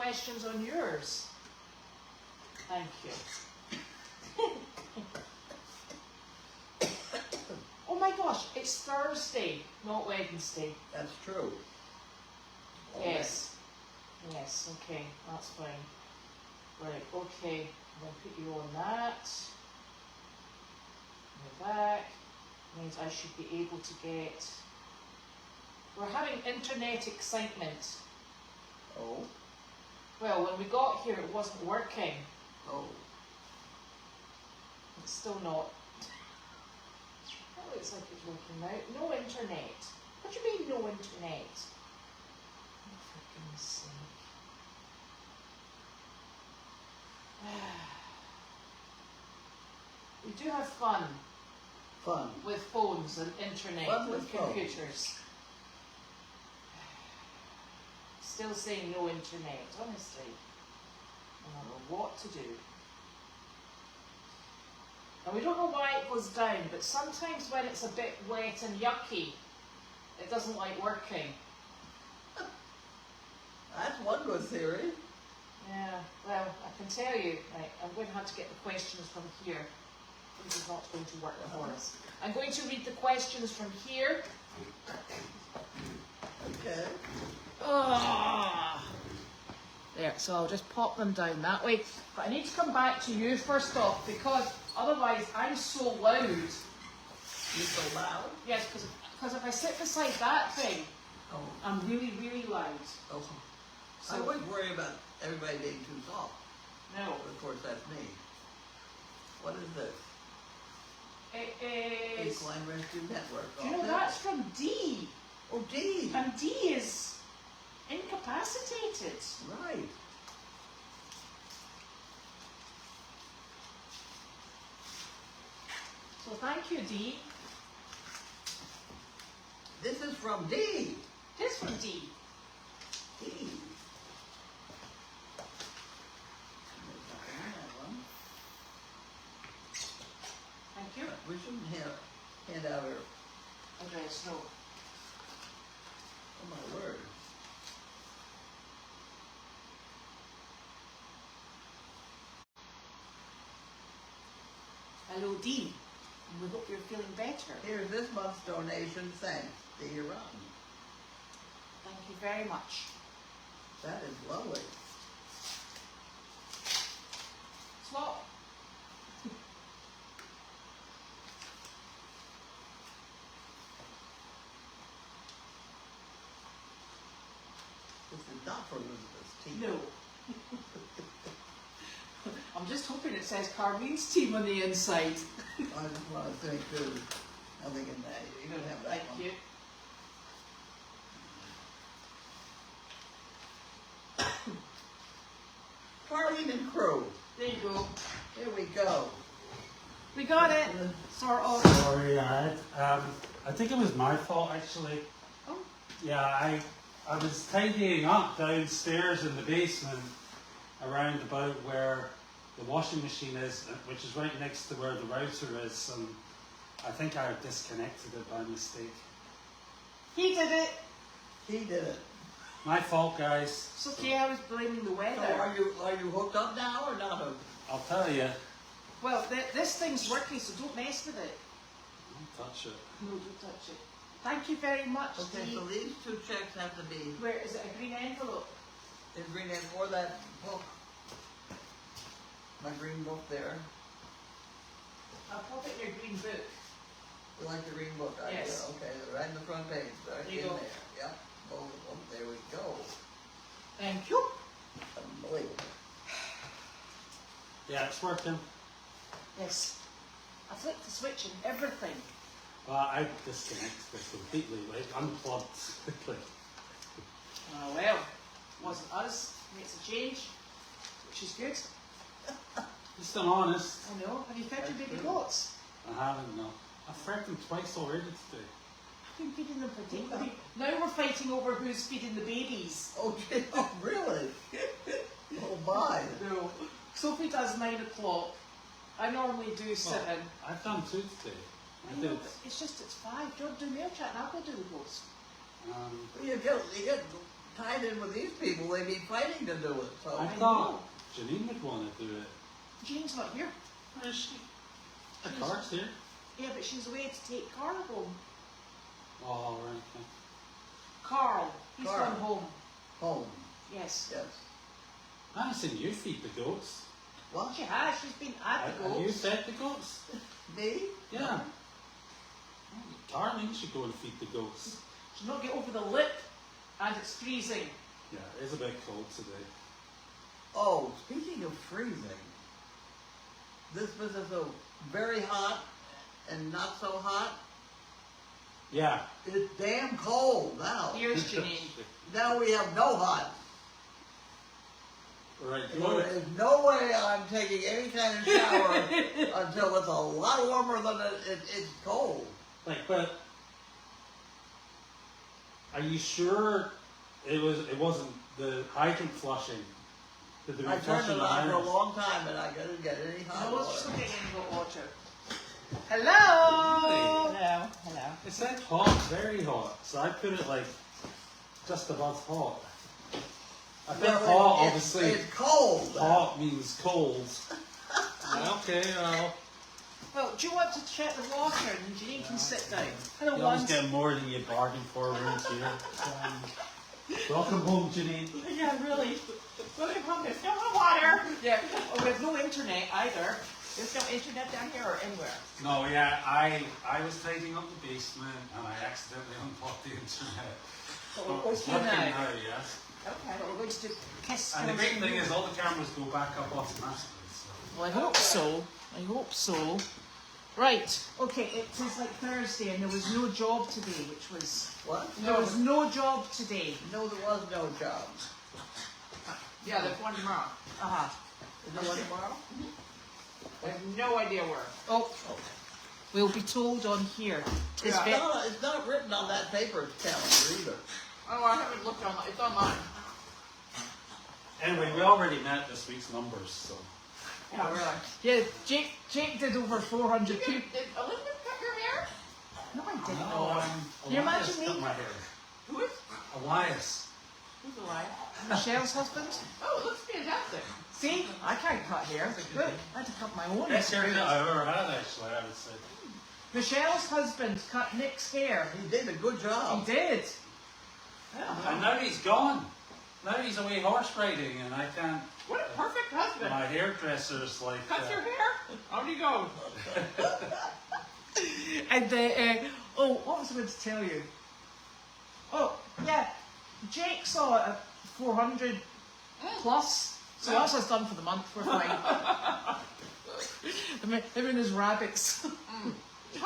questions on yours? Thank you. Oh my gosh, it's Thursday, not Wednesday. That's true. Yes. Yes, okay, that's fine. Right, okay, I'm going to put you on that. Go back. Means I should be able to get... We're having internet excitement. Oh. Well, when we got here it wasn't working. Oh. It's still not. That looks like it's working now. No internet. What do you mean no internet? Oh, for goodness sake. We do have fun. Fun. With phones and internet, Fun with with phones. computers. Still saying no internet, honestly. I don't know what to do. And we don't know why it goes down, but sometimes when it's a bit wet and yucky, it doesn't like working. That's one good theory. Yeah, well, I can tell you, right, I'm going to have to get the questions from here. This is not going to work for us. I'm going to read the questions from here. Okay. Oh. There, so I'll just pop them down that way. But I need to come back to you first off, because otherwise I'm so loud. You're so loud? Yes, because if I sit beside that thing, Oh. I'm really, really loud. Oh. So, I wouldn't worry about everybody being too soft. no. But of course, that's me. What is this? It is... Equine Rescue Network. Do you know that's from D? Oh, D. And D is incapacitated. Right. So thank you, D. This is from D. This from D. D. Thank you. We shouldn't hand out our... Address, no. Oh my word. Hello, D. And we hope you're feeling better. Here's this month's donation. Thanks, D. Rotten. Thank you very much. That is lovely. Swap. This is not for Elizabeth's team. No. I'm just hoping it says Carlene's team on the inside. I just want to think there's nothing in that. You don't have that Thank one. you. Carlene and crew. There you go. Here we go. We got it. Sort of. Sorry, I think it was my fault actually. Oh. Yeah, I was tidying up downstairs in the basement around about where the washing machine is, which is right next to where the router is, and I think I disconnected it by mistake. He did it. He did it. My fault, guys. It's okay, I was blaming the So weather. are you hooked up now or not hooked? I'll tell you. Well, this thing's working, so don't mess with it. Don't touch it. No, don't touch it. Thank you very much, Okay, Dee. so these two checks have to be Where is it? A green envelope? in green and for that book. My green book there. I'll pop it in your green book. You like the green book idea? Yes. Okay, they're right in the front page, right There you in go. there. Yep, both of them. There we go. Thank you. Unbelievable. Yeah, it's working. Yes. I flipped the switch and everything. Well, I disconnected it completely, like unplugged. Oh well, wasn't us. Makes a change, which is good. Just an honest. I know. Have you fed your baby goats? I haven't, no. I've fed them twice already today. I've been feeding them for days. Now we're fighting over who's feeding the babies. Oh, gee, oh really? Oh my. No. Sophie does 9 o'clock. I normally do 7. Well, I've done 2 today. I know, but it's just it's 5. Do you want to do mail chat and I'll go do the goats? You get tied in with these people, they'd be fighting to do it, so. I thought Janine would want to do it. Jane's not here. Where is she? The car's here. Yeah, but she's away to take Carl home. Oh, right. Okay. Carl, he's Carl. gone home. Home, Yes. yes. I haven't seen you feed the goats. What? She has. She's been at the Have you goats. fed the goats? Me? Yeah. Carlene should go and feed the goats. She's not get over the lip, and it's freezing. Yeah, it is a bit cold today. Oh, speaking of freezing, this was so very hot and not so hot. Yeah. It's damn cold now. Here's Janine. Now we have no hot. Right. There's no way I'm taking any kind of shower until it's a lot warmer than it's cold. Like, but are you sure it wasn't the hydrant flushing? Did the I turned flushing it on for a irons? long time and I couldn't get any hot No, water. she's not getting any hot water. Hello. Hello, hello. It's that hot, very hot. So I put it like just above hot. I think Well, hot, it's- obviously. It's cold. Hot means cold. Okay, well. Well, do you want to check the water and Janine can sit down? Hello, You always once. get more than you bargained for around here. Welcome home, Janine. Yeah, really. Welcome home, there's no hot water. Yeah. Oh, we have no internet either. There's no internet down here or anywhere. No, yeah, I was tidying up the basement and I accidentally unplugged the internet. But we're It's okay working now. now, yes. Okay. But we're going to do kiss. And the great thing is all the cameras go back up automatically. So. Well, I hope so. I hope so. Right. Okay, it is like Thursday and there was no job today, which was... What? There was no job today. No, there was no job. Yeah, there's one tomorrow. Uh-huh. Is there one tomorrow? I have no idea where. Oh, we'll be told on here. It's Yeah. ve- It's not written on that paper calendar either. Oh, I haven't looked online. It's online. Anyway, we already met this week's numbers, so. Yeah, really. Yeah, Jake did over 400 Did people. Elizabeth cut your hair? No, I didn't. No, Can you Elias imagine cut me? my hair. Who is? Elias. Who's alive? Michelle's husband. Oh, it looks fantastic. See, I can't cut hair. Good. I had to cut my own. Best haircut I've ever had, actually, I would say. Michelle's husband cut Nick's hair. He did a good He job. did. And now he's gone. Now he's away horse riding, and I can't. What a perfect husband. My hairdresser's like. Cuts your hair? Out he goes. And oh, what was I going to tell you? Oh, yeah, Jake saw it at 400 plus, so that's us done for the month. We're fine. Him and his rabbits. We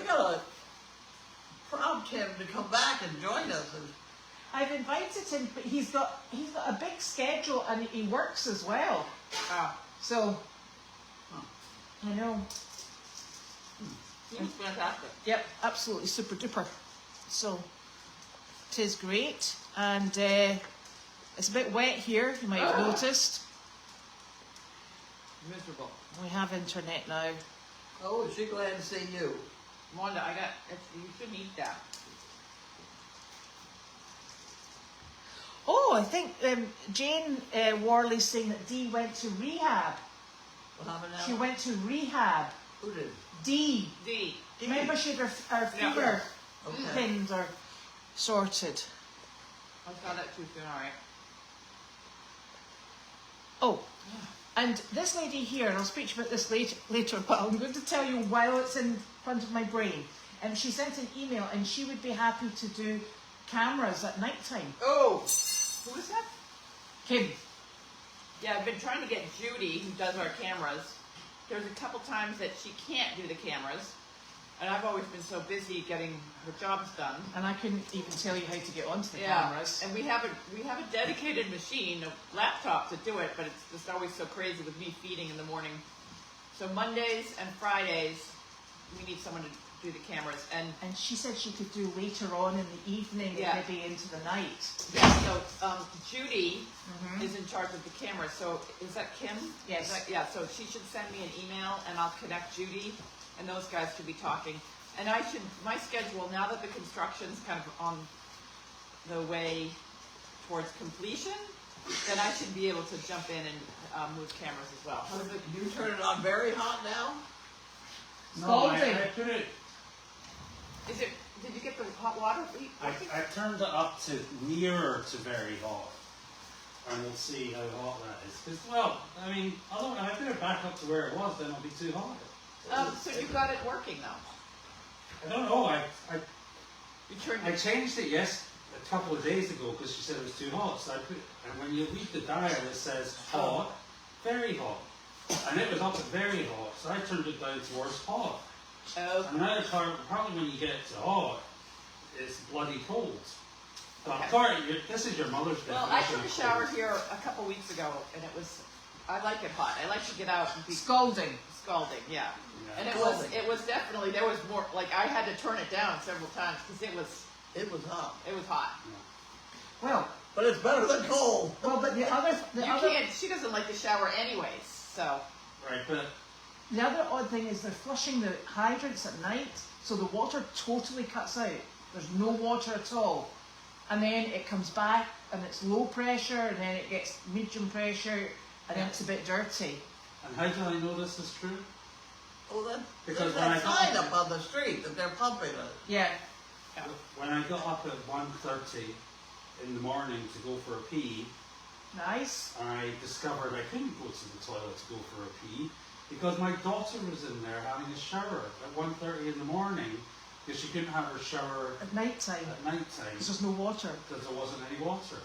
gotta prompt him to come back and join us. I've invited him, but he's got a big schedule and he works as well. Ah, So, I know. seems fantastic. Yep, absolutely super duper. So, it is great, and it's a bit wet here. You might have noticed. Miserable. We have internet now. Oh, is she glad to see you? Wanda, you shouldn't eat that. Oh, I think Jane Warley's saying that Dee went to rehab. What happened now? She went to rehab. Who did? Dee. D. Remember she had her Yeah. finger Okay. pinned or sorted. I saw that too soon, alright. Oh, and this lady here, and I'll speak to you about this later, but I'm going to tell you while it's in front of my brain. And she sent an email, and she would be happy to do cameras at night time. Oh! Who is that? Kim. Yeah, I've been trying to get Judy, who does our cameras. There's a couple times that she can't do the cameras. And I've always been so busy getting her jobs done. And I couldn't even tell you how to get onto the cameras. And we have a dedicated machine, a laptop to do it, but it's just always so crazy with me feeding in the morning. So Mondays and Fridays, we need someone to do the cameras. And And she said she could do later on in the evening, Yeah. maybe into the night. yeah, so Judy is in charge of the camera. So is that Kim? Yes. Yeah, so she should send me an email and I'll connect Judy and those guys should be talking. And my schedule, now that the construction's kind of on the way towards completion, then I should be able to jump in and move cameras as well. How does it, you turn it on very hot now? No, I Scalding. put it. Is it? Did you get the hot water? I turned it up to nearer to very hot, and we'll see how hot that is. 'Cause, well, I mean, I don't know. I put it back up to where it was, then it'll be too hot. So you got it working though. I don't know. You turned I changed it a couple of days ago because she said it was too hot. So I put, and when you read the dial, it says hot, very hot, and it was up at very hot. So I turned it down towards hot. Oh, And now probably when you get to hot, it's bloody cold. But Okay. Carl, this is your mother's definition. well, I took a of shower cold. here a couple weeks ago, and it was. I like it hot. I like to get out and be Scalding. scalding. Yeah. Yeah. And Scalding. it was definitely, there was more, like I had to turn it down several times because it was hot. Well, But it's better than cold. well, but You can't, she doesn't like the shower anyways, so. Right, but the other odd thing is they're flushing the hydrants at night, so the water totally cuts out. There's no water at all. And then it comes back and it's low pressure, and then it gets medium pressure, and then it's a bit dirty. and how do I know this is true? Well, then, Because there's when that I got sign up- up on the street that they're pumping it. Yeah. When I got up at 1:30 in the morning to go for a pee, Nice. I discovered I couldn't go to the toilet to go for a pee because my daughter was in there having a shower at 1:30 in the morning because she couldn't have her shower At night time, at night time because there's no water. because there wasn't any water.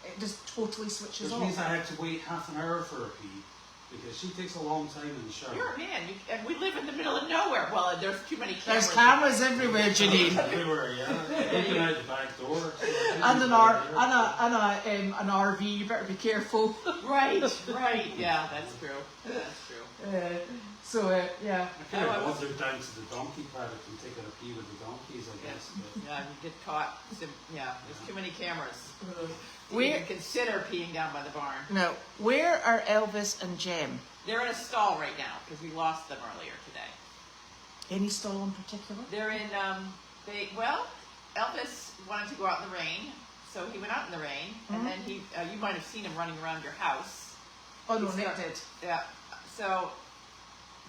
It just totally switches Which off. means I had to wait half an hour for a pee because she takes a long time in the shower. You're a man, and we live in the middle of nowhere. Well, there's too many cameras. There's cameras everywhere, Janine. Everywhere, yeah. Looking out the back door. And an RV. You better be careful. Right, yeah, that's true. That's true. Yeah. I could have wandered down to the donkey paddock and taken a pee with the donkeys, I guess. But Yeah, you get caught. Yeah, there's too many cameras. You Where? can consider peeing down by the barn. No. Where are Elvis and Jem? They're in a stall right now because we lost them earlier today. Any stall in particular? They're in, Elvis wanted to go out in the rain, so he went out in the rain, and then you might have seen him running around your house. Oh no, He's Nick got- did. Yeah, so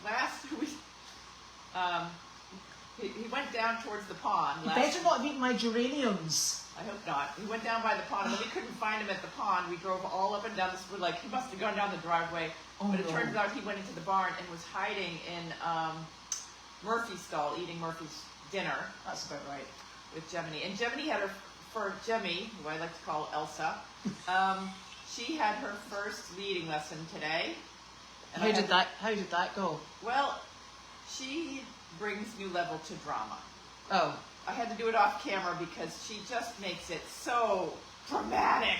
last week, he went down towards the pond. You better not have eaten my geraniums. I hope not. He went down by the pond, and then we couldn't find him at the pond. We drove all up and down this. We're like, he must have gone down the driveway. Oh, but it no. turns out he went into the barn and was hiding in Murphy's stall, eating Murphy's dinner That's about right. with Gemini. And Gemini had for Jemmy, who I like to call Elsa, she had her first reading lesson today. And How did that go? Well, she brings new level to drama. Oh. I had to do it off camera because she just makes it so dramatic.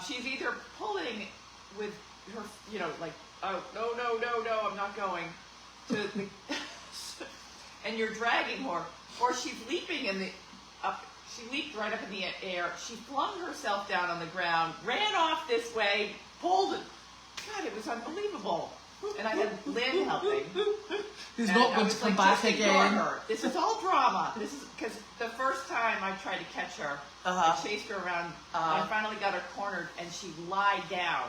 She's either pulling with her, like, oh, no, I'm not going to the, and you're dragging her, or she's leaping she leaped right up in the air, she flung herself down on the ground, ran off this way, pulled it. God, it was unbelievable. And I had Lynn helping. He's And not I going was to come like, back just ignore again. her. This is all drama. This is because the first time I tried to catch her, I chased her around. I finally got her cornered, and she lied down.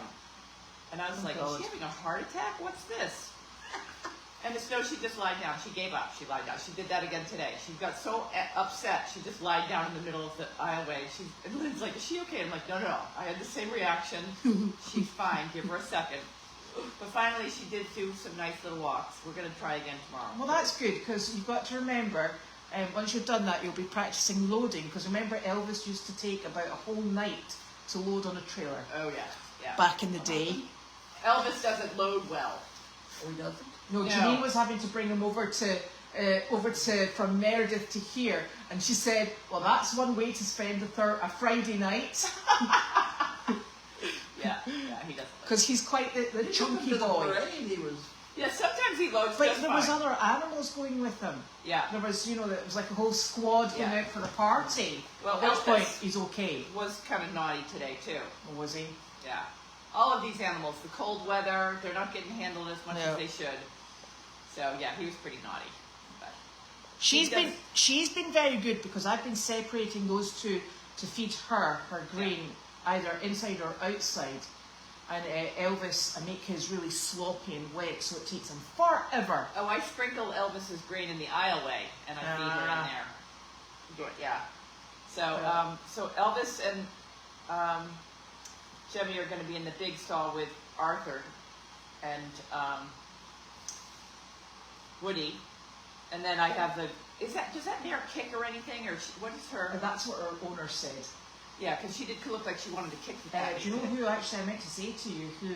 And I was like, God. "Is she having a heart attack? What's this?" And no, she just lied down. She gave up. She lied down. She did that again today. She got so upset, she just lied down in the middle of the aisleway. And Lynn's like, "Is she okay?" I'm like, "No. I had the same reaction. She's fine. Give her a second." But finally, she did do some nice little walks. We're going to try again tomorrow. Well, that's good because you've got to remember, once you've done that, you'll be practicing loading. Because remember, Elvis used to take about a whole night to load on a trailer Oh, yeah. back in the day. Elvis doesn't load well. Oh, he doesn't? No, No. Janine was having to bring him over to from Meredith to here, and she said, "Well, that's one way to spend a Friday night." Yeah, he doesn't. Because he's quite the He chunky took him to boy. the parade, he was. Yeah, sometimes he loads But just there fine. was other animals going with him. Yeah. There was, it was like a whole squad going Yeah. out for the party. Well, At which Elvis point he's okay. was kind of naughty today, too. Or was he? Yeah. All of these animals, the cold weather, they're not getting handled as much No. as they should. So, yeah, he was pretty naughty. But She's He does- been very good because I've been separating those two to feed her grain, either inside or outside. And Elvis, I make his really sloppy and wet, so it takes him forever. Oh, I sprinkle Elvis's grain in the aisleway, and I feed her in there. Good, yeah. So, so Elvis and Jemmy are going to be in the big stall with Arthur and Woody, and then I have the. Does that mare kick or anything, or what is her? That's what our owner said. Yeah, because she did look like she wanted to kick the Do cat. you know who actually I meant to say to you who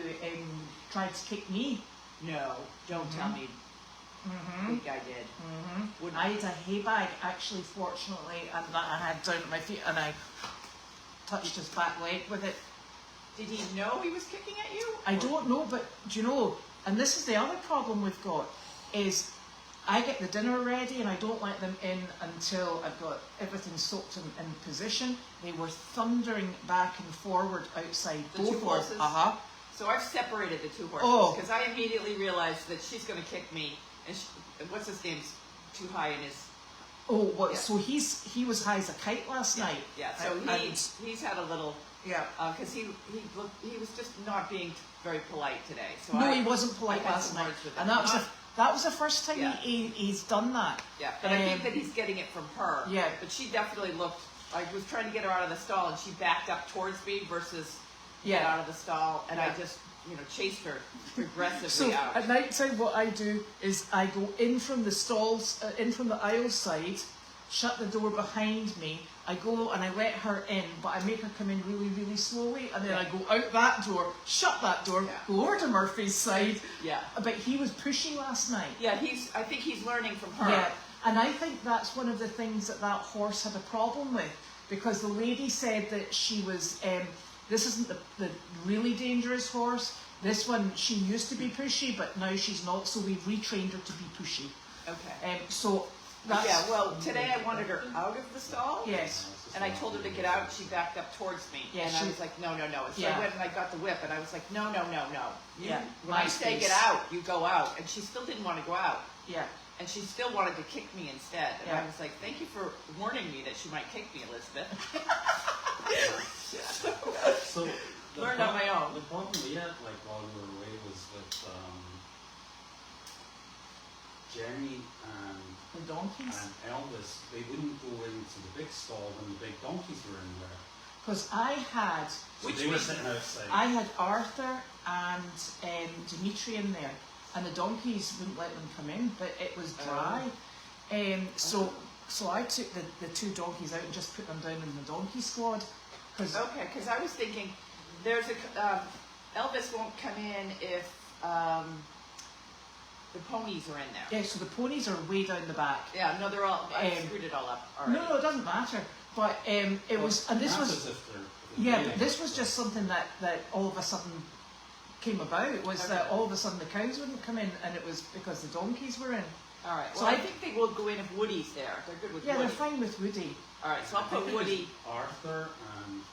tried to kick me? No, don't tell me. I think I did. I had a hay bag actually, fortunately, and that I had down at my feet, and I touched his back leg with it. Did he know he was kicking at you? I don't know, but do you know? And this is the other problem we've got is. I get the dinner ready and I don't let them in until I've got everything soaked in position. They were thundering back and forward outside. The two horses? So I've separated the two horses because I immediately realized that she's going to kick me. And what's his name's too high in his... Oh, what? Yeah. So he was high as a kite last night. Yeah, so he's had a little... Yeah. Because he was just not being very polite today. So no, he wasn't polite last night. And that was the first time he's done that. Yeah, but I think that he's getting it from her. Yeah. But she definitely looked, I was trying to get her out of the stall and she backed up towards me versus get out of the stall. And I just, chased her aggressively out. At night time what I do is I go in from the stalls, in from the aisle side, shut the door behind me. I go and I let her in, but I make her come in really, really slowly, and then I go out that door, shut that door, go over to Murphy's side. Yeah. But he was pushy last night. Yeah, I think he's learning from her. Yeah, and I think that's one of the things that horse had a problem with, because the lady said that she was, this isn't the really dangerous horse. This one, she used to be pushy, but now she's not, so we've retrained her to be pushy. Okay. Well, today I wanted her out of the stall. Yes. And I told her to get out, she backed up towards me. Yeah, and I was like, no. So I went and I got the whip, and I was like, no. When I say get out, you go out. And she still didn't want to go out. Yeah. And she still wanted to kick me instead. And I was like, thank you for warning me that she might kick me, Elizabeth. So learned on my own. The problem we had, while we were away, was with Jenny the donkeys and Elvis. They wouldn't go into the big stall when the big donkeys were in there. Because I had... So they were sitting outside. I had Arthur and Dimitri in there, and the donkeys wouldn't let them come in, but it was dry. So I took the two donkeys out and just put them down in the donkey squad. Because I was thinking, there's Elvis won't come in if the ponies are in there. Yeah, so the ponies are way down the back. Yeah, no, they're all. I screwed it all up already. No, it doesn't matter. But it was, and this was. But this was just something that all of a sudden came about. Was that all of a sudden the cows wouldn't come in, and it was because the donkeys were in. All right. Well, I think they will go in if Woody's there. They're good with Woody. Yeah, they're fine with Woody. All right, so I'll put Woody. Arthur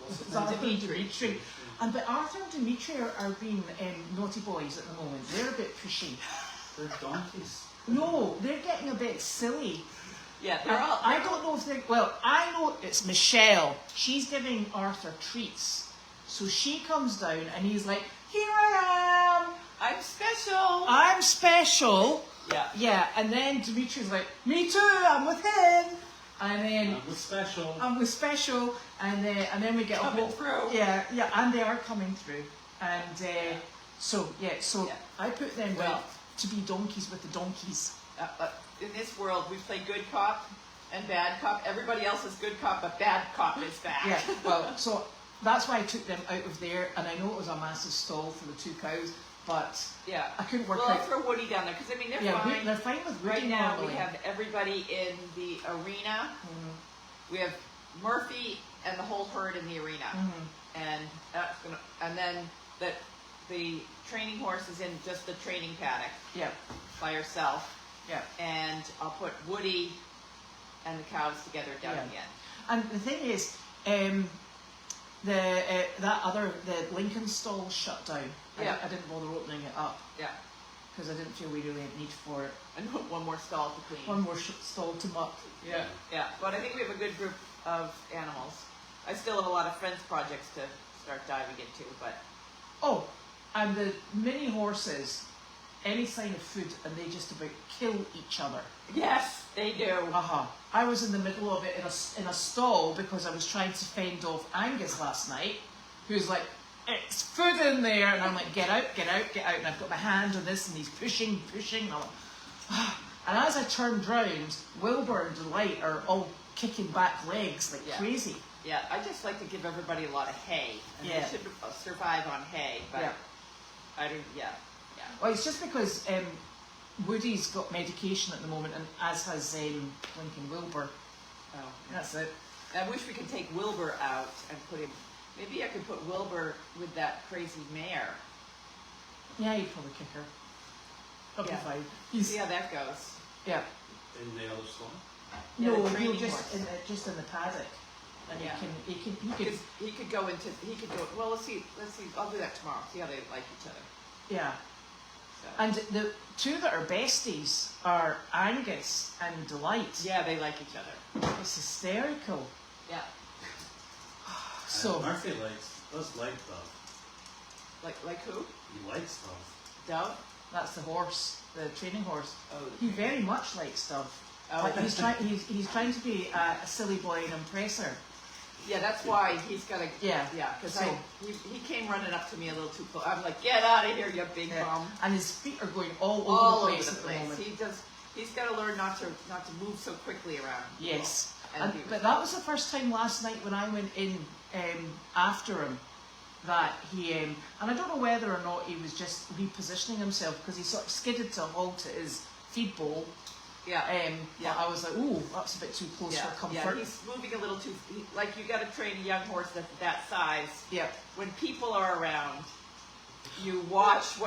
and Dimitri. But Arthur and Dimitri are being naughty boys at the moment. They're a bit pushy. They're donkeys. No, they're getting a bit silly. Yeah, they're all. I don't know if they're. Well, I know it's Michelle. She's giving Arthur treats. So she comes down and he's like, "Here I am. I'm special. I'm special." Yeah. Yeah, and then Dimitri's like, "Me too. I'm with him." And then I'm with special. I'm with special, and then we get coming through. Yeah, and they are coming through, and so I put them down to be donkeys with the donkeys. In this world, we play good cop and bad cop. Everybody else is good cop, but bad cop is bad. Yeah, well, so that's why I took them out of there, and I know it was a massive stall for the two cows, but I couldn't work out. Well, I'll throw Woody down there, because I mean, they're fine. They're fine with Woody. Right now, normally. we have everybody in the arena. We have Murphy and the whole herd in the arena, and that's gonna. And then the training horse is in just the training paddock. Yeah. By herself. Yeah. And I'll put Woody and the cows together down again. And the thing is, the Lincoln stall shut down. I didn't bother opening it up. Yeah. Because I didn't feel we really had need for it. And one more stall to clean. One more stall to muck. Yeah. Yeah. But I think we have a good group of animals. I still have a lot of fence projects to start diving into, but Oh, and the mini horses, any sign of food, and they just about kill each other. yes, they do. I was in the middle of it in a stall because I was trying to fend off Angus last night, who's like, it's food in there, and I'm like, get out, get out, get out, and I've got my hand on this, and he's pushing, and I'm like, and as I turned round, Wilbur and Delight are all kicking back legs like crazy. Yeah, I just like to give everybody a lot of hay, and they should survive on hay, but I don't, Well, it's just because Woody's got medication at the moment, and as has Lincoln Wilbur. Oh, That's it. I wish we could take Wilbur out and put him. Maybe I could put Wilbur with that crazy mare. Yeah, you'd probably kick her. That'll be fine. See how that goes. Yeah. In the other stall? Yeah, No, the he'll training just horse. just in the paddock, and Yeah. he could. He could go into. He could go. Well, let's see. I'll do that tomorrow. See how they like each other. Yeah. So. And the two that are besties are Angus and Delight. Yeah, they like each other. It's hysterical. Yeah. So Murphy does like Dove. Like who? He likes Dove. Dove. that's the horse, the training horse. Oh. He very much likes Dove. Oh. Like he's trying to be a silly boy and impress her. Yeah, that's why he's got to. Yeah. Yeah, because So- he came running up to me a little too close. I'm like, get out of here, you big bum. And his feet are going all All over over the place the at the place. moment. He's got to learn not to move so quickly around. Yes. And But that was the first time last night when I went in after him that he, and I don't know whether or not he was just repositioning himself because he sort of skidded to a halt at his feed bowl. Yeah. But I was like, ooh, that's a bit too close for comfort. He's moving a little too. Like you got to train a young horse that's that size. Yeah. When people are around, you watch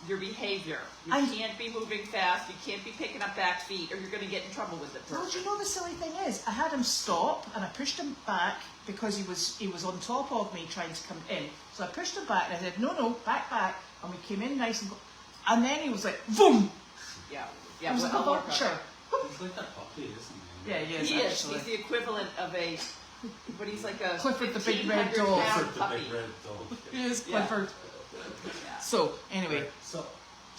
your behavior. You can't be moving fast. You can't be picking up back feet, or you're going to get in trouble with the Well, person. do you know the silly thing is, I had him stop and I pushed him back because he was on top of me trying to come in. So I pushed him back and I said, no, back, and we came in nice and then he was like, boom! Yeah. It Yeah. was like a well, vulture. He's like a puppy, isn't he? Yeah, he is He is. actually. He's the equivalent of a. But he's like a. Clifford the big red 1,500 dog. pound Clifford the puppy. big red dog. He is Yeah. Clifford. Yeah. So, anyway. So,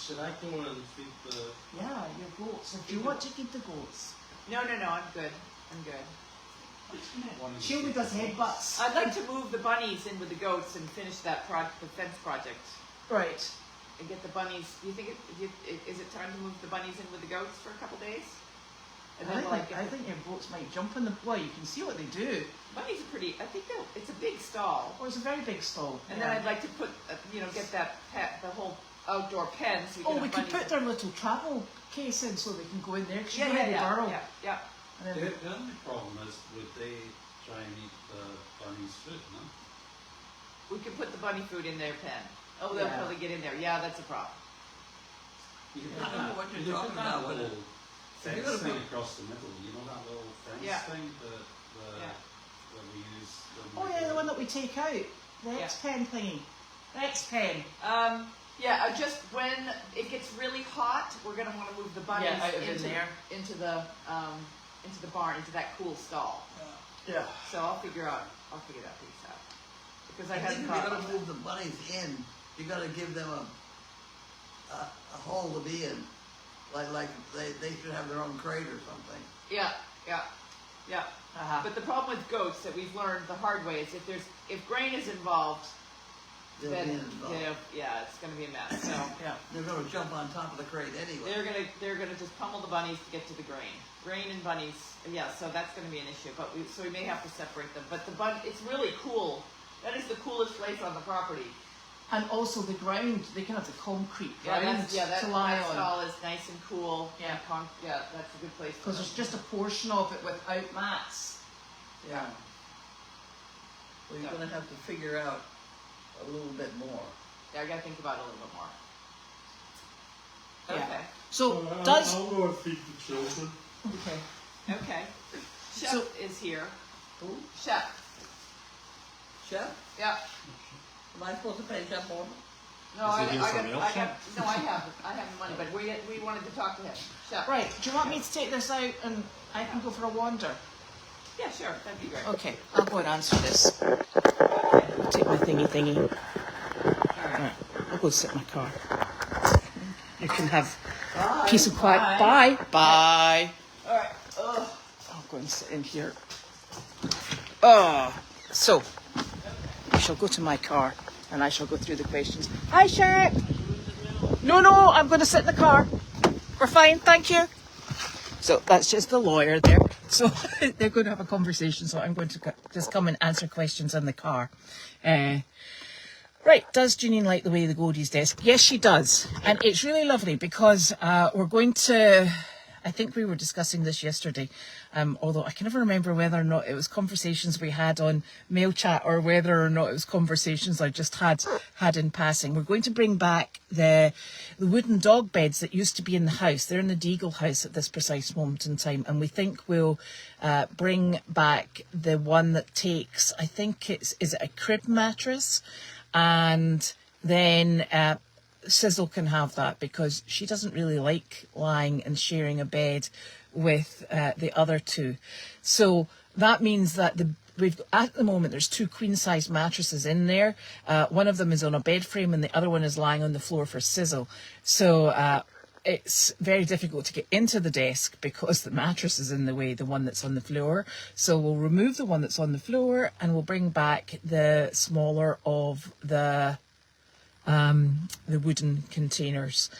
should I go and feed the... Yeah, your goats. If you want to keep the goats. No, I'm good. I'm good. She only does headbutts. I'd like to move the bunnies in with the goats and finish that the fence project. Right. And get the bunnies. Do you think is it time to move the bunnies in with the goats for a couple days? And then I think your goats might jump in the... Well, you can see what they do. bunnies are pretty. I think it's a big stall. Oh, it's a very big stall. And then I'd like to put get that the whole outdoor pen. So we could put their little travel case in so they can go in there. Cause you know they burrow. Yeah. And then, The only problem is, would they try and eat the bunny's food, no? We can put the bunny food in their pen. Oh, they'll Yeah. probably get in there. Yeah, that's a problem. You I don't know what you're you talking put that about with little If fence you're gonna thing put- across the middle, you know that little fence Yeah. thing Yeah. that we use? oh yeah, the one that we take out. The X-Pen thingy. The X-Pen. Just when it gets really hot, we're gonna want to move the bunnies Yeah, out of in there. into the barn, into that cool stall. Yeah. So I'll figure that piece out because I I hadn't think if thought you're about gonna move the bunnies in, you gotta give them a hole to be in. Like they should have their own crate or something. that. Yeah. Uh-huh. But the problem with goats that we've learned the hard way is if grain is involved, They'll be then involved. it's gonna be a mess. So. Yeah. They're gonna jump on top of the crate anyway. They're gonna just pummel the bunnies to get to the grain and bunnies. Yeah, so that's gonna be an issue. But we may have to separate them. But it's really cool. That is the coolest place on the property. And also the ground, they can have the concrete ground that to lie on. stall is nice and cool. Yeah. That's a good place. Because there's just a portion of it without mats. Yeah. Well, you're gonna have to figure out a little bit more. Yeah, I gotta think about it a little bit more. Yeah. Okay. So I'll does go and feed the children. okay. Okay. Chef So- is here. Who? Chef. Chef? Yeah. Am I supposed to pay Chef more? No, Is he here for meal I prep? have the money, but we wanted to talk to him. Chef. Right. Do you want me to take this out and I can go for a wander? Yeah, sure. That'd be great. Okay, I'll go and answer this. I'll take my thingy. Right, I'll go sit in my car. You can have peace and quiet. Bye. Bye. All right. Ugh. I'll go and sit in here. Oh, so I shall go to my car and I shall go through the questions. Hi, Shark. No, I'm going to sit in the car. We're fine, thank you. So that's just the lawyer there. So they're going to have a conversation. So I'm going to just come and answer questions in the car. Right, does Janine like the way the Goldy's desk? Yes, she does. And it's really lovely because we're going to, I think we were discussing this yesterday, although I can never remember whether or not it was conversations we had on mail chat or whether or not it was conversations I just had in passing. We're going to bring back the wooden dog beds that used to be in the house. They're in the Deagle house at this precise moment in time. And we think we'll bring back the one that takes, I think is it a crib mattress? And then Sizzle can have that because she doesn't really like lying and sharing a bed with the other two. So that means that we've at the moment there's 2 queen-size mattresses in there. One of them is on a bed frame and the other one is lying on the floor for Sizzle. So it's very difficult to get into the desk because the mattress is in the way, the one that's on the floor. So we'll remove the one that's on the floor and we'll bring back the smaller of the wooden containers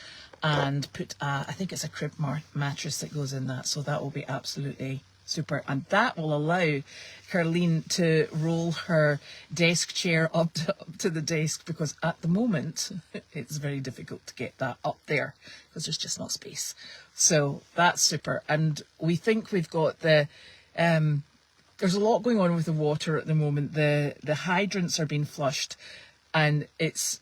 and put, I think it's a crib mattress that goes in that. So that will be absolutely super. And that will allow Carlene to roll her desk chair up to the desk because at the moment it's very difficult to get that up there because there's just not space. So that's super. And we think we've got there's a lot going on with the water at the moment. The hydrants are being flushed and it's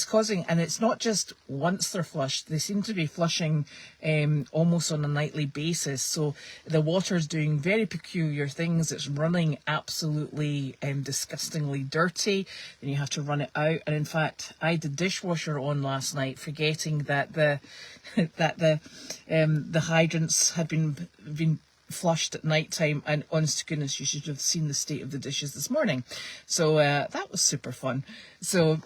causing, and it's not just once they're flushed, they seem to be flushing almost on a nightly basis. So the water's doing very peculiar things. It's running absolutely disgustingly dirty. Then you have to run it out. And in fact, I had the dishwasher on last night, forgetting that the hydrants had been flushed at night time, and honest to goodness, you should have seen the state of the dishes this morning. So that was super fun. So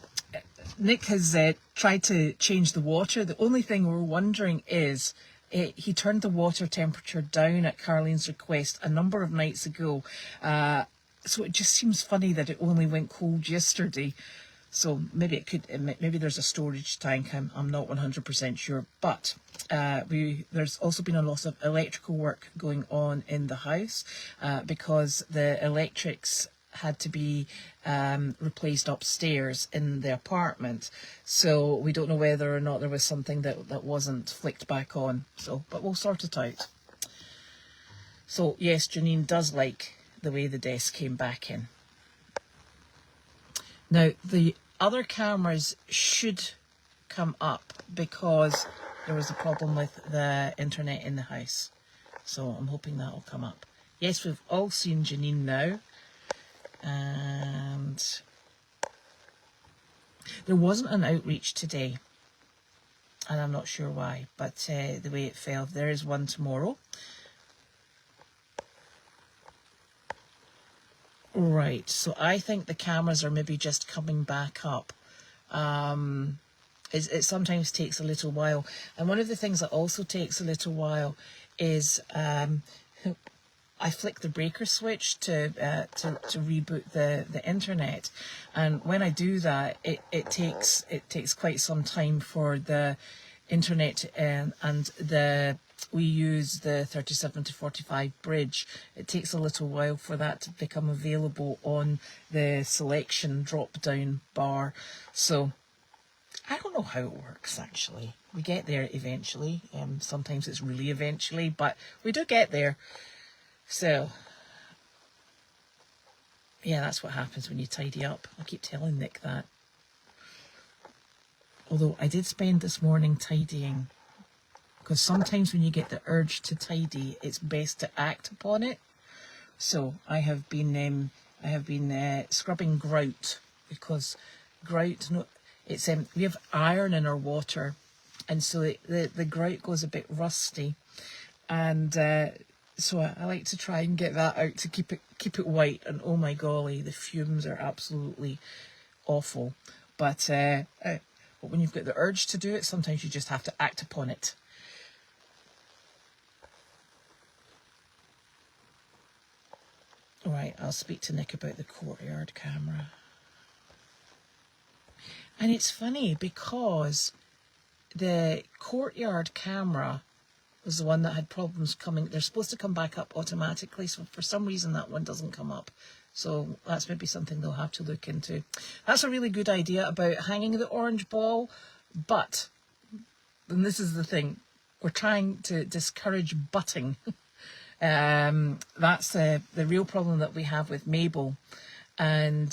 Nick has tried to change the water. The only thing we're wondering is he turned the water temperature down at Carlene's request a number of nights ago. So it just seems funny that it only went cold yesterday. So maybe maybe there's a storage tank. I'm not 100% sure. But there's also been a lot of electrical work going on in the house because the electrics had to be replaced upstairs in the apartment. So we don't know whether or not there was something that wasn't flicked back on. So, but we'll sort it out. So yes, Janine does like the way the desk came back in. Now the other cameras should come up because there was a problem with the internet in the house. So I'm hoping that will come up. Yes, we've all seen Janine now. And there wasn't an outreach today, and I'm not sure why, but the way it fell, there is one tomorrow. Right, so I think the cameras are maybe just coming back up. It sometimes takes a little while, and one of the things that also takes a little while is I flick the breaker switch to reboot the internet, and when I do that, it takes quite some time for the internet and we use the 37 to 45 bridge. It takes a little while for that to become available on the selection drop down bar. So I don't know how it works actually. We get there eventually. Sometimes it's really eventually, but we do get there. So, yeah, that's what happens when you tidy up. I keep telling Nick that. Although I did spend this morning tidying, because sometimes when you get the urge to tidy, it's best to act upon it. So I have been scrubbing grout, because grout, it's we have iron in our water, and so the grout goes a bit rusty, and So I like to try and get that out to keep it white. And oh my golly, the fumes are absolutely awful. But when you've got the urge to do it, sometimes you just have to act upon it. All right, I'll speak to Nick about the courtyard camera. And it's funny because the courtyard camera was the one that had problems coming. They're supposed to come back up automatically, so for some reason that one doesn't come up. So that's maybe something they'll have to look into. That's a really good idea about hanging the orange ball, but, and this is the thing, we're trying to discourage butting. That's the real problem that we have with Mabel. And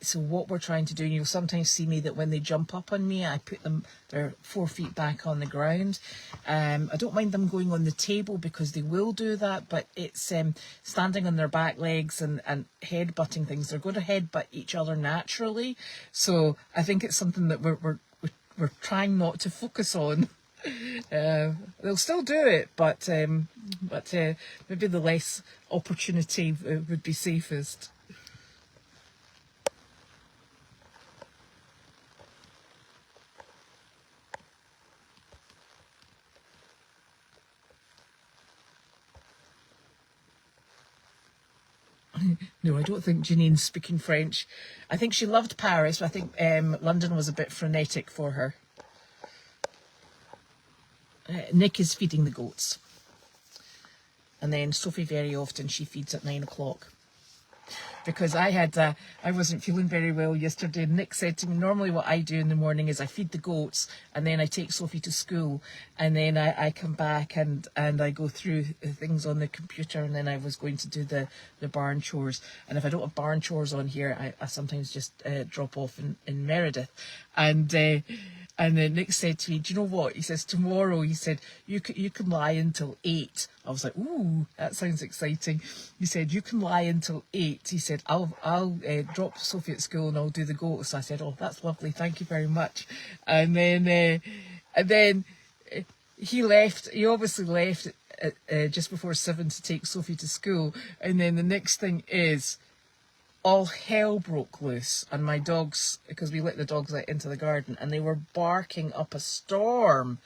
so what we're trying to do, you'll sometimes see me that when they jump up on me, I put them, they're 4 feet back on the ground. I don't mind them going on the table because they will do that, but it's standing on their back legs and head-butting things. They're going to head-butt each other naturally. So I think it's something that we're trying not to focus on. They'll still do it, but maybe the less opportunity would be safest. No, I don't think Janine's speaking French. I think she loved Paris, but I think London was a bit frenetic for her. Nick is feeding the goats. And then Sophie very often, she feeds at 9 o'clock. Because I wasn't feeling very well yesterday. Nick said to me, normally what I do in the morning is I feed the goats and then I take Sophie to school. And then I come back and I go through things on the computer, and then I was going to do the barn chores. And if I don't have barn chores on here, I sometimes just drop off in Meredith. And then Nick said to me, do you know what? He says, tomorrow, he said, you can lie until 8. I was like, ooh, that sounds exciting. He said, you can lie until 8. He said, I'll drop Sophie at school and I'll do the goats. I said, oh, that's lovely. Thank you very much. And then he left. He obviously left just before 7 to take Sophie to school. And then the next thing is, all hell broke loose, and my dogs, because we let the dogs out into the garden, and they were barking up a storm,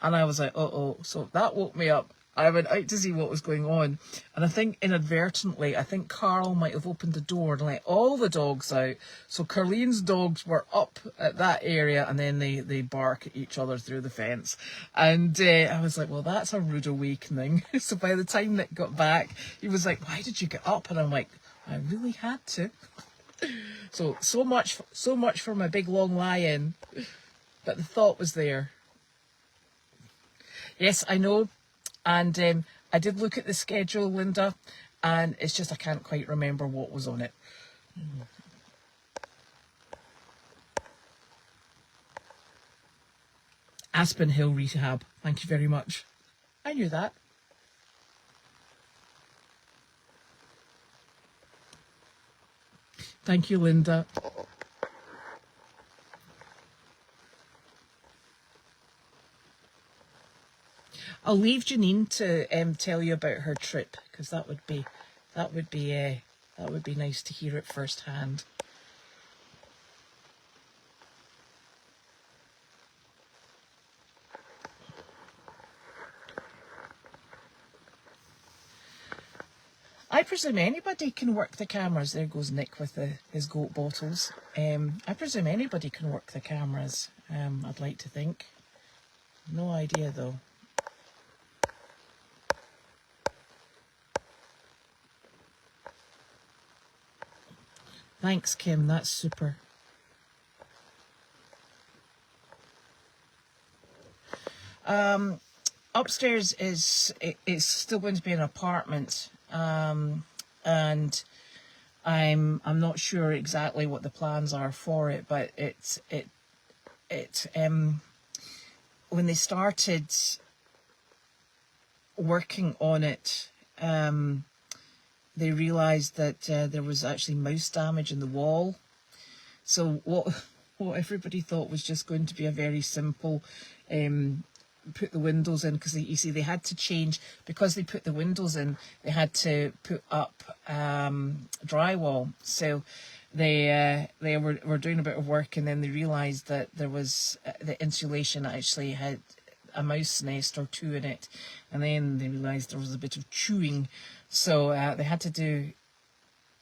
and I was like, uh-oh. So that woke me up. I went out to see what was going on, and I think inadvertently, Carl might have opened the door and let all the dogs out. So Carlene's dogs were up at that area, and then they bark at each other through the fence. And I was like, well, that's a rude awakening. So by the time Nick got back, he was like, why did you get up? And I'm like, I really had to. So much for my big long lie-in. But the thought was there. Yes, I know. And I did look at the schedule, Linda, and it's just I can't quite remember what was on it. Aspen Hill Rehab. Thank you very much. I knew that. Thank you, Linda. I'll leave Janine to tell you about her trip, because that would be nice to hear it firsthand. I presume anybody can work the cameras. There goes Nick with his goat bottles. I presume anybody can work the cameras, I'd like to think. No idea though. Thanks, Kim, that's super. Upstairs is still going to be an apartment. And I'm not sure exactly what the plans are for it, but when they started working on it, they realized that there was actually mouse damage in the wall. So what everybody thought was just going to be a very simple put the windows in, because you see they had to change, because they put the windows in, they had to put up drywall. So they were doing a bit of work, and then they realised that there was the insulation actually had a mouse nest or two in it, and then they realised there was a bit of chewing, so they had to do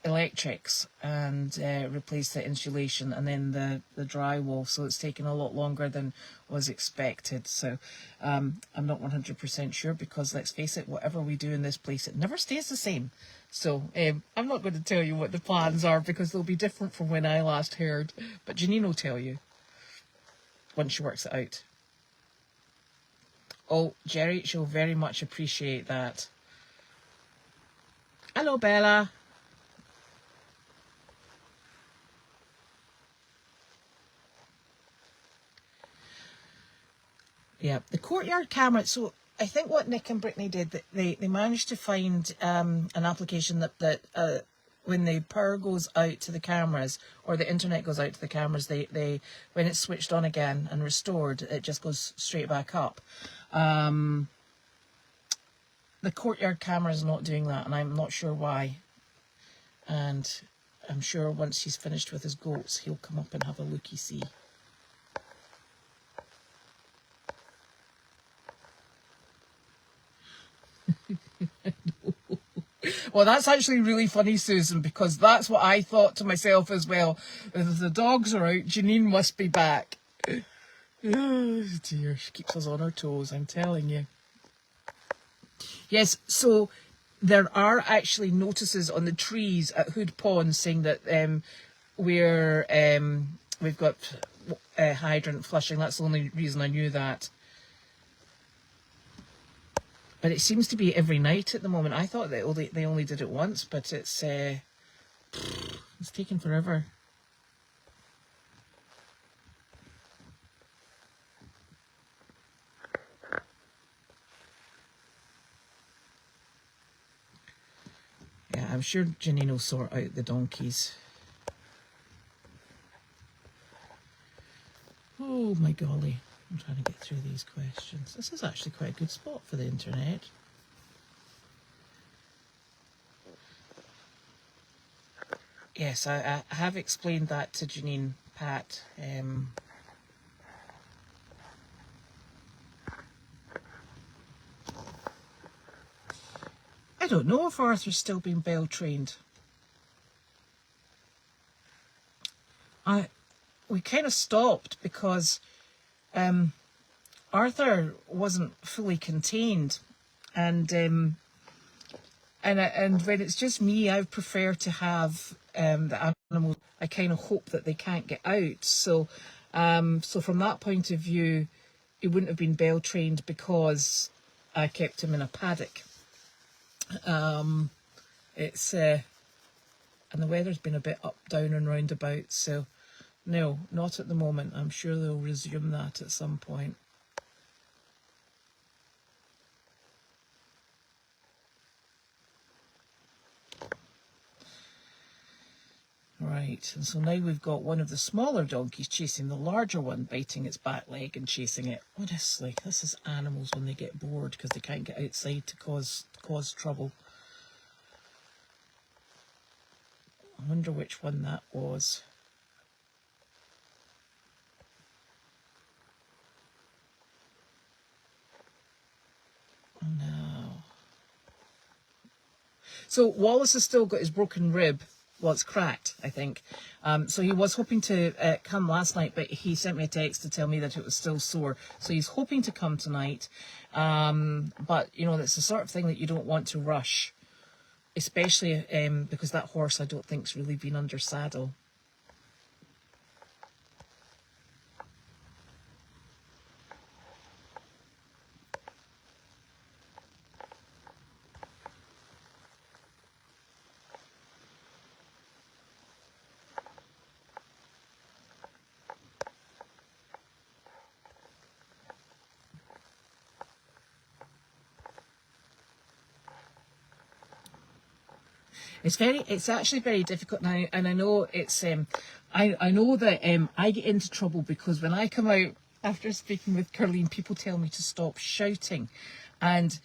electrics and replace the insulation and then the drywall, so it's taken a lot longer than was expected. So I'm not 100% sure, because let's face it, whatever we do in this place, it never stays the same. So I'm not going to tell you what the plans are, because they'll be different from when I last heard, but Janine will tell you once she works it out. Oh, Jerry, she'll very much appreciate that. Hello, Bella. Yeah, the courtyard camera. So I think what Nick and Brittany did, they managed to find an application that when the power goes out to the cameras, or the internet goes out to the cameras, they when it's switched on again and restored, it just goes straight back up. The courtyard camera is not doing that, and I'm not sure why. And I'm sure once he's finished with his goats, he'll come up and have a looky-see. Well, that's actually really funny, Susan, because that's what I thought to myself as well. If the dogs are out, Janine must be back. Oh dear, she keeps us on our toes, I'm telling you. Yes, so there are actually notices on the trees at Hood Pond saying that we've got hydrant flushing. That's the only reason I knew that. But it seems to be every night at the moment. I thought that they only did it once, but it's taken forever. Yeah, I'm sure Janine will sort out the donkeys. Oh my golly. I'm trying to get through these questions. This is actually quite a good spot for the internet. Yes, I have explained that to Janine, Pat. I don't know if Arthur's still being bell trained. We kind of stopped because Arthur wasn't fully contained, and when it's just me, I prefer to have the animals. I kind of hope that they can't get out. So from that point of view, he wouldn't have been bell trained because I kept him in a paddock. It's and the weather's been a bit up, down, and roundabout. So no, not at the moment. I'm sure they'll resume that at some point. Right, and so now we've got one of the smaller donkeys chasing the larger one, biting its back leg and chasing it. Honestly, this is animals when they get bored because they can't get outside to cause trouble. I wonder which one that was. No. So Wallace has still got his broken rib. Well, it's cracked, I think. So he was hoping to come last night, but he sent me a text to tell me that it was still sore. So he's hoping to come tonight. But, you know, that's the sort of thing that you don't want to rush, especially because that horse I don't think's really been under saddle. It's actually very difficult now, and I know it's I know that I get into trouble because when I come out after speaking with Carlene, people tell me to stop shouting. And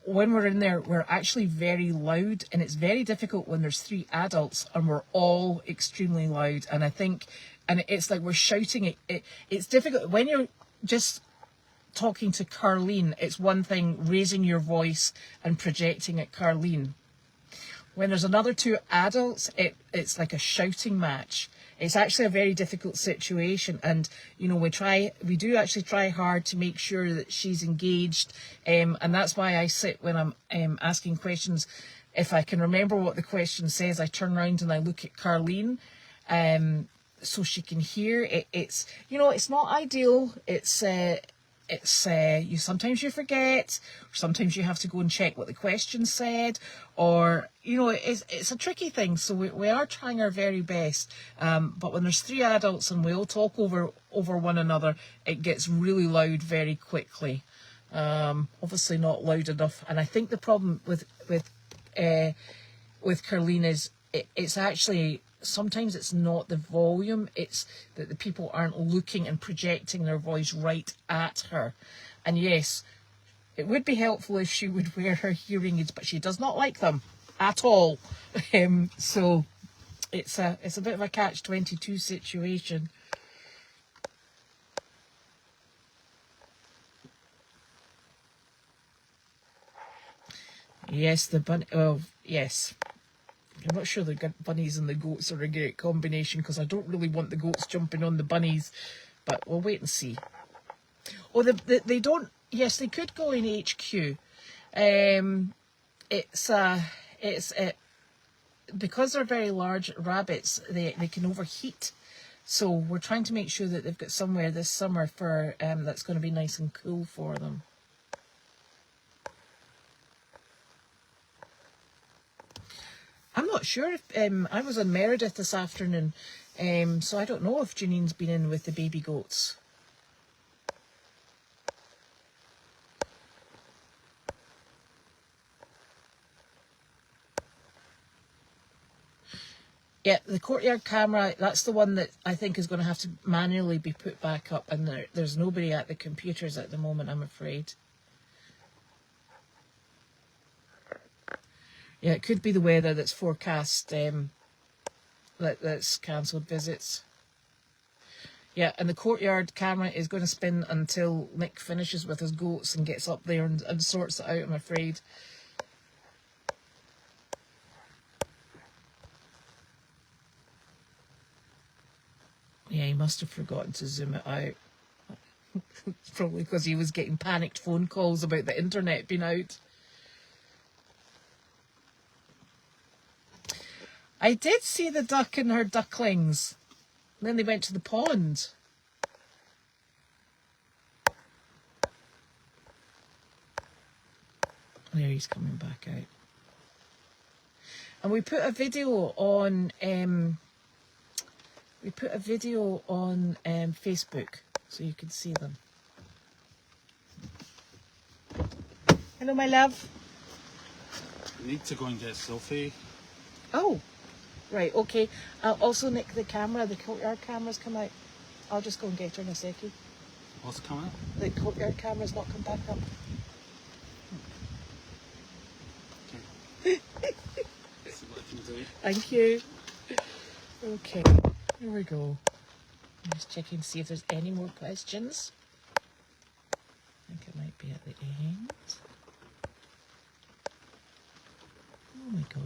when we're in there, we're actually very loud, and it's very difficult when there's 3 adults and we're all extremely loud. And I think, and it's like we're shouting. It's difficult when you're just talking to Carlene. It's one thing raising your voice and projecting at Carlene. When there's another 2 adults, it's like a shouting match. It's actually a very difficult situation, and you know, we do actually try hard to make sure that she's engaged, and that's why I sit when I'm asking questions. If I can remember what the question says, I turn around and I look at Carlene, so she can hear. It's you know, it's not ideal. It's you sometimes you forget, or sometimes you have to go and check what the question said, or you know, it's a tricky thing. So we are trying our very best, but when there's 3 adults and we all talk over one another, it gets really loud very quickly. Obviously not loud enough, and I think the problem with Carlene is it's actually, sometimes it's not the volume, it's that the people aren't looking and projecting their voice right at her. And yes, it would be helpful if she would wear her hearing aids, but she does not like them at all. So it's a bit of a catch-22 situation. Yes, the bunny. Oh, yes. I'm not sure the bunnies and the goats are a great combination, because I don't really want the goats jumping on the bunnies, but we'll wait and see. Oh, they don't. Yes, they could go in HQ. Because they're very large rabbits, they can overheat. So we're trying to make sure that they've got somewhere this summer for that's going to be nice and cool for them. I'm not sure if I was in Meredith this afternoon, so I don't know if Janine's been in with the baby goats. Yeah, the courtyard camera, that's the one that I think is going to have to manually be put back up, and there's nobody at the computers at the moment, I'm afraid. Yeah, it could be the weather that's forecast, that's cancelled visits. Yeah, and the courtyard camera is going to spin until Nick finishes with his goats and gets up there and sorts it out, I'm afraid. Yeah, he must have forgotten to zoom it out. Probably because he was getting panicked phone calls about the internet being out. I did see the duck and her ducklings. And then they went to the pond. There, he's coming back out. And we put a video on Facebook, so you can see them. Hello, my love. I need to go and get Sophie. Oh, right, okay. Also, Nick, the courtyard camera's come out. I'll just go and get her in a second. What's coming? The courtyard camera's not come back up. Okay. See what I can do. Thank you. Okay, here we go. I'm just checking to see if there's any more questions. I think it might be at the end. Oh my God.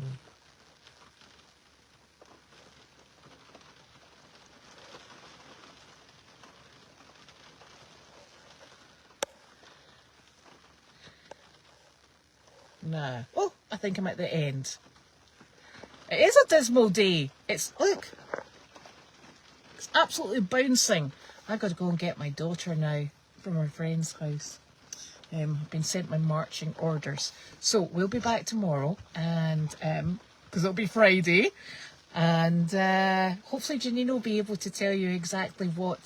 Nah. Oh, I think I'm at the end. It is a dismal day. Look. It's absolutely bouncing. I've got to go and get my daughter now from her friend's house. I've been sent my marching orders. So we'll be back tomorrow, and because it'll be Friday, and hopefully Janine will be able to tell you exactly what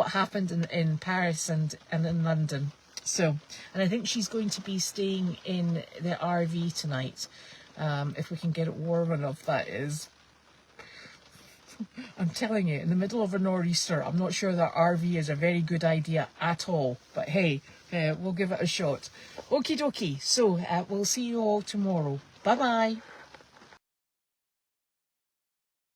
happened in Paris and in London. So, and I think she's going to be staying in the RV tonight, if we can get it warm enough, that is. I'm telling you, in the middle of a nor'easter, I'm not sure that RV is a very good idea at all. But hey, we'll give it a shot. Okie dokie. So we'll see you all tomorrow. Bye bye.